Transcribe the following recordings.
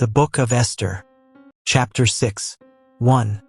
The Book of Esther. Chapter 6. 1.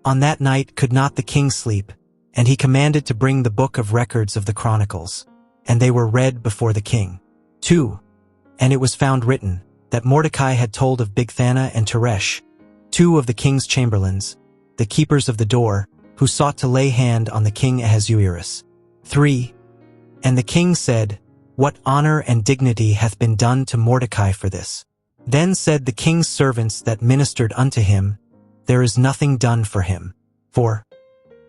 On that night could not the king sleep, and he commanded to bring the book of records of the Chronicles, and they were read before the king. 2. And it was found written, that Mordecai had told of Bigthana and Teresh, 2 of the king's chamberlains, the keepers of the door, who sought to lay hand on the king Ahasuerus. 3. And the king said, What honor and dignity hath been done to Mordecai for this? Then said the king's servants that ministered unto him, There is nothing done for him. 4.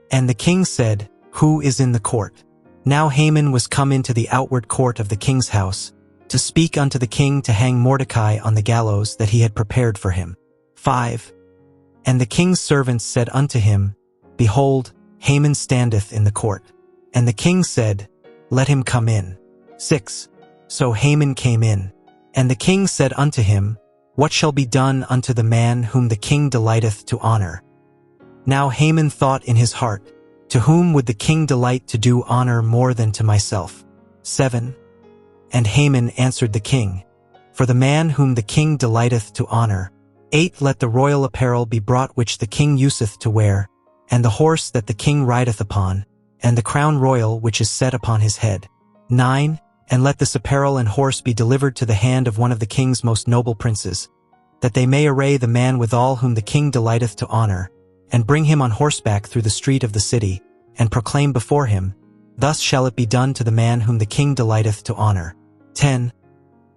And the king said, Who is in the court? Now Haman was come into the outward court of the king's house, to speak unto the king to hang Mordecai on the gallows that he had prepared for him. 5. And the king's servants said unto him, Behold, Haman standeth in the court. And the king said, Let him come in. 6. So Haman came in. And the king said unto him, What shall be done unto the man whom the king delighteth to honor? Now Haman thought in his heart, To whom would the king delight to do honor more than to myself? 7. And Haman answered the king, For the man whom the king delighteth to honor. 8. Let the royal apparel be brought which the king useth to wear, and the horse that the king rideth upon, and the crown royal which is set upon his head. 9. And let this apparel and horse be delivered to the hand of one of the king's most noble princes, that they may array the man withal whom the king delighteth to honor, and bring him on horseback through the street of the city, and proclaim before him, Thus shall it be done to the man whom the king delighteth to honor. 10.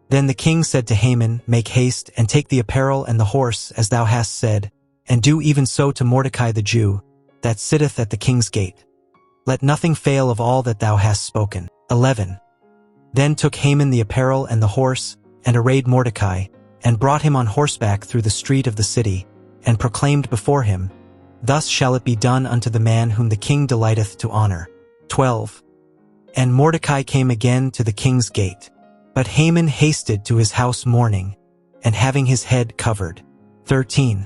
Then the king said to Haman, Make haste, and take the apparel and the horse, as thou hast said, and do even so to Mordecai the Jew, that sitteth at the king's gate. Let nothing fail of all that thou hast spoken. 11. Then took Haman the apparel and the horse, and arrayed Mordecai, and brought him on horseback through the street of the city, and proclaimed before him, Thus shall it be done unto the man whom the king delighteth to honor. 12. And Mordecai came again to the king's gate. But Haman hasted to his house mourning, and having his head covered. 13.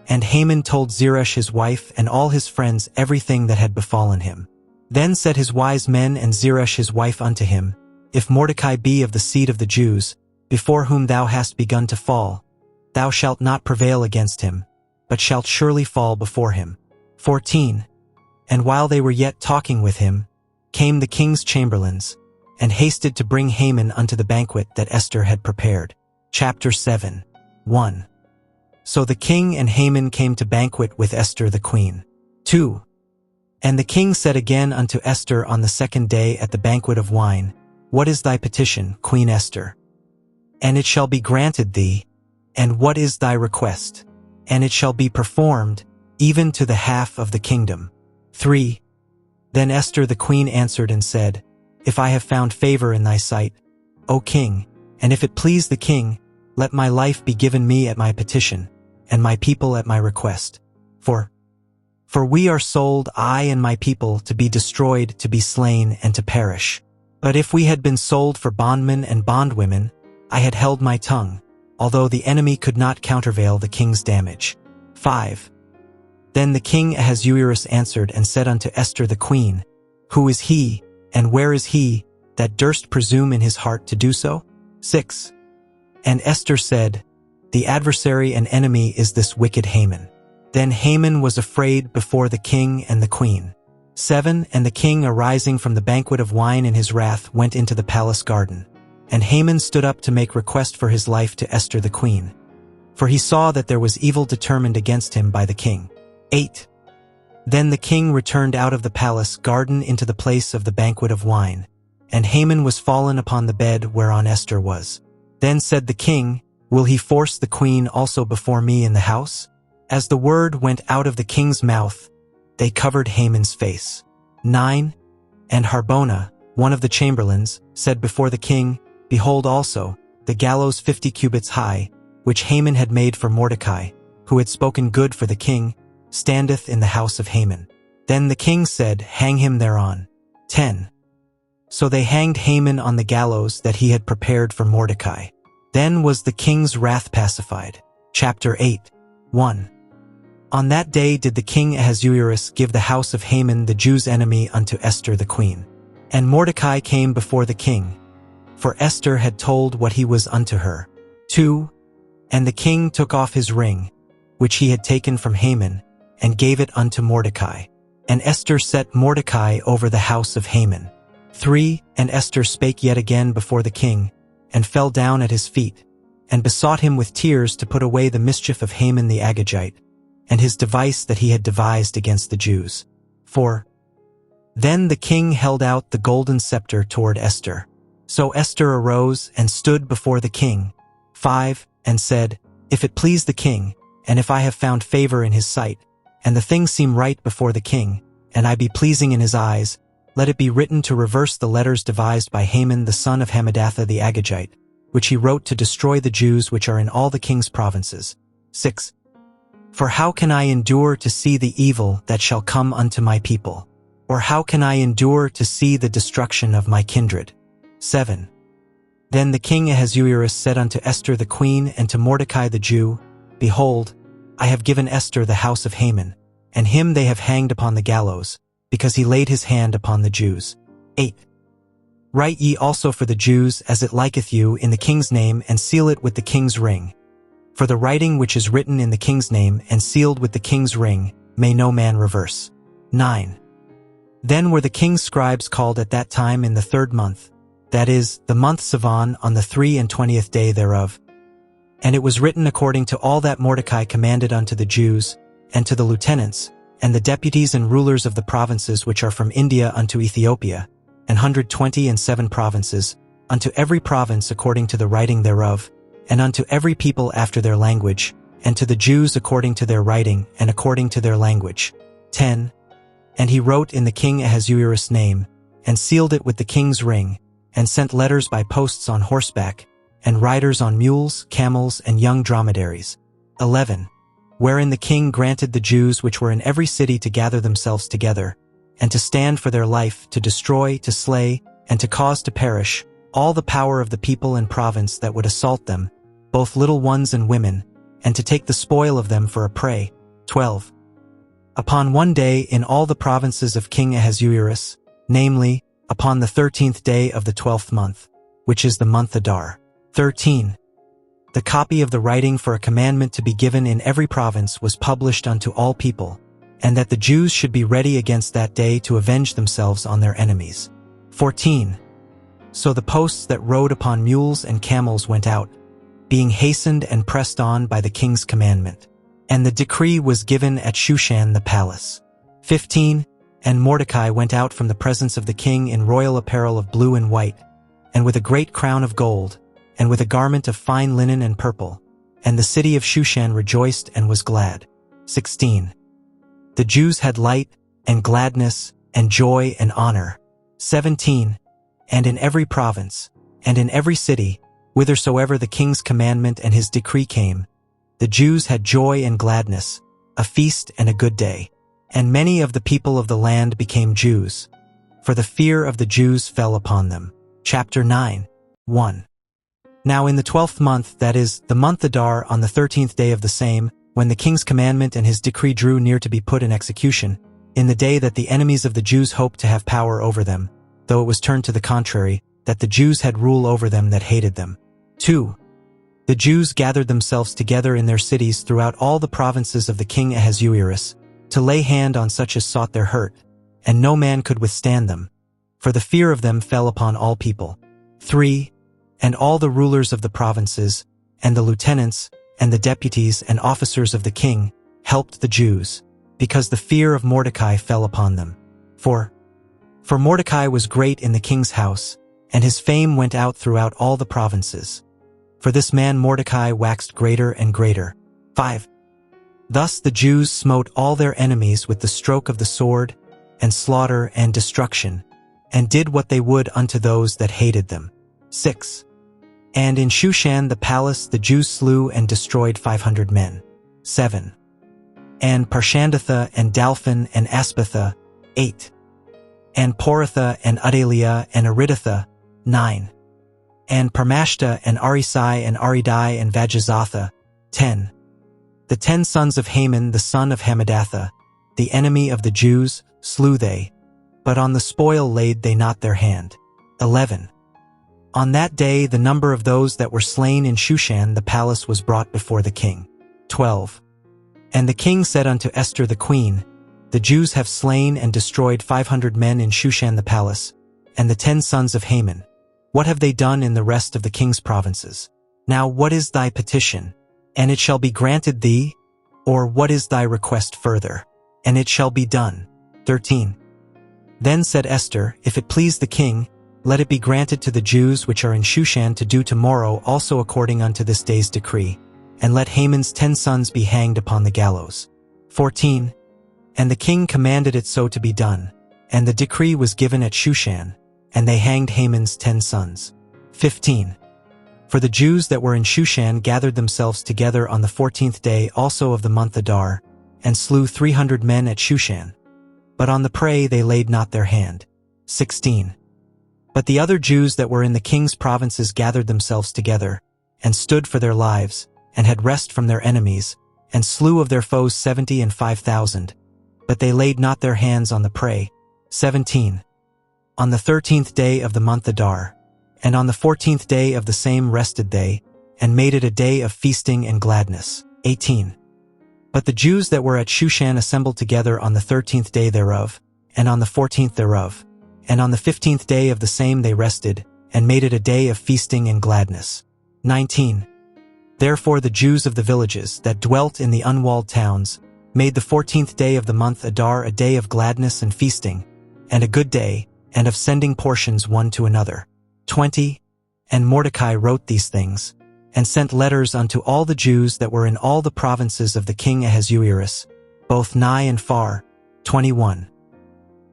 And Haman told Zeresh his wife and all his friends everything that had befallen him. Then said his wise men and Zeresh his wife unto him, If Mordecai be of the seed of the Jews, before whom thou hast begun to fall, thou shalt not prevail against him, but shalt surely fall before him. 14. And while they were yet talking with him, came the king's chamberlains, and hasted to bring Haman unto the banquet that Esther had prepared. Chapter 7. 1. So the king and Haman came to banquet with Esther the queen. 2. And the king said again unto Esther on the second day at the banquet of wine, What is thy petition, Queen Esther? And it shall be granted thee. And what is thy request? And it shall be performed, even to the half of the kingdom. 3. Then Esther the queen answered and said, If I have found favor in thy sight, O king, and if it please the king, let my life be given me at my petition, and my people at my request. For we are sold, I and my people, to be destroyed, to be slain, and to perish. But if we had been sold for bondmen and bondwomen, I had held my tongue, although the enemy could not countervail the king's damage. 5. Then the king Ahasuerus answered and said unto Esther the queen, Who is he, and where is he, that durst presume in his heart to do so? 6. And Esther said, The adversary and enemy is this wicked Haman. Then Haman was afraid before the king and the queen. 7. And the king, arising from the banquet of wine in his wrath, went into the palace garden. And Haman stood up to make request for his life to Esther the queen, for he saw that there was evil determined against him by the king. 8. Then the king returned out of the palace garden into the place of the banquet of wine, and Haman was fallen upon the bed whereon Esther was. Then said the king, Will he force the queen also before me in the house? As the word went out of the king's mouth, they covered Haman's face. 9. And Harbona, one of the chamberlains, said before the king, Behold also, the gallows 50 cubits high, which Haman had made for Mordecai, who had spoken good for the king, standeth in the house of Haman. Then the king said, Hang him thereon. 10. So they hanged Haman on the gallows that he had prepared for Mordecai. Then was the king's wrath pacified. Chapter 8. 1. On that day did the king Ahasuerus give the house of Haman the Jews' enemy unto Esther the queen. And Mordecai came before the king, for Esther had told what he was unto her. 2. And the king took off his ring, which he had taken from Haman, and gave it unto Mordecai. And Esther set Mordecai over the house of Haman. 3. And Esther spake yet again before the king, and fell down at his feet, and besought him with tears to put away the mischief of Haman the Agagite, and his device that he had devised against the Jews. 4. Then the king held out the golden scepter toward Esther. So Esther arose and stood before the king. 5. And said, If it please the king, and if I have found favor in his sight, and the thing seem right before the king, and I be pleasing in his eyes, let it be written to reverse the letters devised by Haman the son of Hammedatha the Agagite, which he wrote to destroy the Jews which are in all the king's provinces. 6. For how can I endure to see the evil that shall come unto my people? Or how can I endure to see the destruction of my kindred? 7. Then the king Ahasuerus said unto Esther the queen and to Mordecai the Jew, Behold, I have given Esther the house of Haman, and him they have hanged upon the gallows, because he laid his hand upon the Jews. 8. Write ye also for the Jews as it liketh you in the king's name, and seal it with the king's ring. For the writing which is written in the king's name and sealed with the king's ring may no man reverse. 9. Then were the king's scribes called at that time in the 3rd month, that is, the month Sivan, on the 23rd day thereof. And it was written according to all that Mordecai commanded unto the Jews, and to the lieutenants, and the deputies and rulers of the provinces which are from India unto Ethiopia, 127 provinces, unto every province according to the writing thereof, and unto every people after their language, and to the Jews according to their writing and according to their language. 10. And he wrote in the king Ahasuerus' name, and sealed it with the king's ring, and sent letters by posts on horseback, and riders on mules, camels, and young dromedaries. 11. Wherein the king granted the Jews which were in every city to gather themselves together, and to stand for their life, to destroy, to slay, and to cause to perish, all the power of the people and province that would assault them, both little ones and women, and to take the spoil of them for a prey. 12. Upon one day in all the provinces of King Ahasuerus, namely, upon the 13th day of the 12th month, which is the month Adar. 13. The copy of the writing for a commandment to be given in every province was published unto all people, and that the Jews should be ready against that day to avenge themselves on their enemies. 14. So the posts that rode upon mules and camels went out, being hastened and pressed on by the king's commandment. And the decree was given at Shushan the palace. 15. And Mordecai went out from the presence of the king in royal apparel of blue and white, and with a great crown of gold, and with a garment of fine linen and purple. And the city of Shushan rejoiced and was glad. 16. The Jews had light, and gladness, and joy, and honor. 17. And in every province, and in every city, whithersoever the king's commandment and his decree came, the Jews had joy and gladness, a feast and a good day. And many of the people of the land became Jews, for the fear of the Jews fell upon them. Chapter 9. 1. Now in the 12th month, that is, the month Adar, on the 13th day of the same, when the king's commandment and his decree drew near to be put in execution, in the day that the enemies of the Jews hoped to have power over them, though it was turned to the contrary, that the Jews had rule over them that hated them. 2. The Jews gathered themselves together in their cities throughout all the provinces of the king Ahasuerus, to lay hand on such as sought their hurt, and no man could withstand them, for the fear of them fell upon all people. 3. And all the rulers of the provinces, and the lieutenants, and the deputies and officers of the king, helped the Jews, because the fear of Mordecai fell upon them. 4. For Mordecai was great in the king's house, and his fame went out throughout all the provinces. For this man Mordecai waxed greater and greater. 5. Thus the Jews smote all their enemies with the stroke of the sword, and slaughter and destruction, and did what they would unto those that hated them. 6. And in Shushan the palace the Jews slew and destroyed 500 men. 7. And Parshandatha and Dalphon and Aspatha. 8. And Poratha and Adalia and Aridatha. 9. And Parmashta and Arisai and Aridai and Vajazatha. 10. The 10 sons of Haman the son of Hammedatha, the enemy of the Jews, slew they, but on the spoil laid they not their hand. 11. On that day the number of those that were slain in Shushan the palace was brought before the king. 12. And the king said unto Esther the queen, The Jews have slain and destroyed 500 men in Shushan the palace, and the 10 sons of Haman. What have they done in the rest of the king's provinces? Now what is thy petition? And it shall be granted thee? Or what is thy request further? And it shall be done. 13. Then said Esther, If it please the king, let it be granted to the Jews which are in Shushan to do tomorrow also according unto this day's decree, and let Haman's 10 sons be hanged upon the gallows. 14. And the king commanded it so to be done, and the decree was given at Shushan, and they hanged Haman's 10 sons. 15. For the Jews that were in Shushan gathered themselves together on the 14th day also of the month Adar, and slew 300 men at Shushan. But on the prey they laid not their hand. 16. But the other Jews that were in the king's provinces gathered themselves together, and stood for their lives, and had rest from their enemies, and slew of their foes 75,000. But they laid not their hands on the prey. 17. On the 13th day of the month Adar, and on the 14th day of the same rested they, and made it a day of feasting and gladness. 18. But the Jews that were at Shushan assembled together on the 13th day thereof, and on the 14th thereof, and on the 15th day of the same they rested, and made it a day of feasting and gladness. 19. Therefore the Jews of the villages that dwelt in the unwalled towns made the 14th day of the month Adar a day of gladness and feasting, and a good day, and of sending portions one to another. 20. And Mordecai wrote these things, and sent letters unto all the Jews that were in all the provinces of the king Ahasuerus, both nigh and far. 21.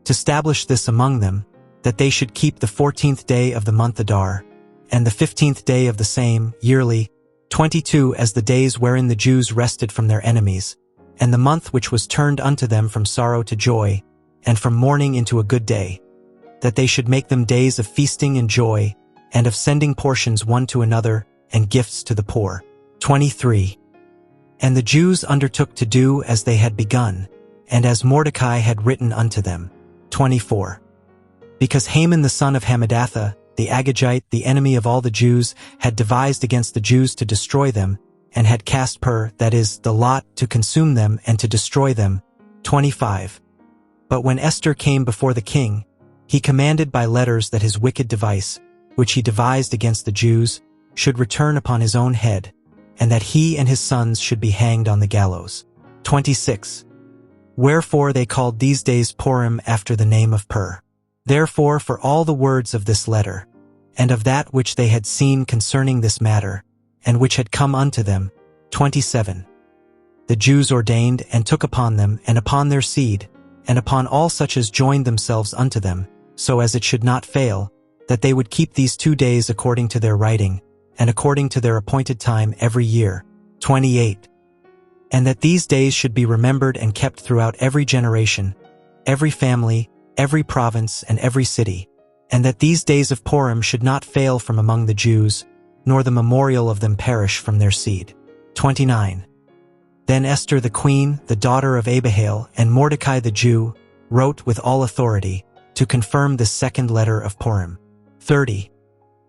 To establish this among them, that they should keep the 14th day of the month Adar, and the 15th day of the same, yearly, 22 as the days wherein the Jews rested from their enemies, and the month which was turned unto them from sorrow to joy, and from mourning into a good day, that they should make them days of feasting and joy, and of sending portions one to another, and gifts to the poor. 23. And the Jews undertook to do as they had begun, and as Mordecai had written unto them. 24. Because Haman the son of Hammedatha, the Agagite, the enemy of all the Jews, had devised against the Jews to destroy them, and had cast that is, the lot, to consume them and to destroy them. 25. But when Esther came before the king, he commanded by letters that his wicked device, which he devised against the Jews, should return upon his own head, and that he and his sons should be hanged on the gallows. 26. Wherefore they called these days Purim after the name of Pur. Therefore for all the words of this letter, and of that which they had seen concerning this matter, and which had come unto them. 27. The Jews ordained and took upon them and upon their seed, and upon all such as joined themselves unto them, so as it should not fail, that they would keep these 2 days according to their writing, and according to their appointed time every year. 28. And that these days should be remembered and kept throughout every generation, every family, every province, and every city, and that these days of Purim should not fail from among the Jews, nor the memorial of them perish from their seed. 29. Then Esther the queen, the daughter of Abihail, and Mordecai the Jew, wrote with all authority, to confirm this second letter of Purim. 30.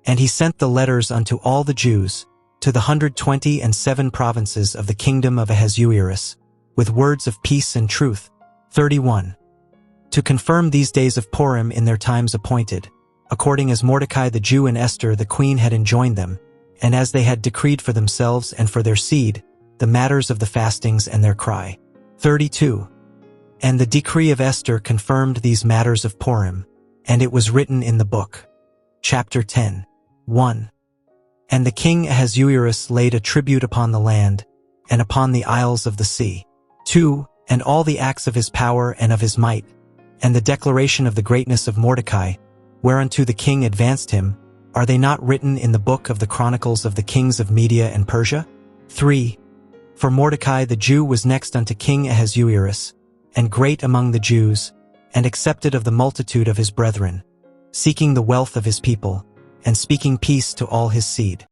And he sent the letters unto all the Jews, to the 127 provinces of the kingdom of Ahasuerus, with words of peace and truth. 31. To confirm these days of Purim in their times appointed, according as Mordecai the Jew and Esther the queen had enjoined them, and as they had decreed for themselves and for their seed, the matters of the fastings and their cry. 32. And the decree of Esther confirmed these matters of Purim, and it was written in the book. Chapter 10. 1. And the king Ahasuerus laid a tribute upon the land, and upon the isles of the sea. 2. And all the acts of his power and of his might, and the declaration of the greatness of Mordecai, whereunto the king advanced him, are they not written in the book of the chronicles of the kings of Media and Persia? 3. For Mordecai the Jew was next unto King Ahasuerus, and great among the Jews, and accepted of the multitude of his brethren, seeking the wealth of his people, and speaking peace to all his seed.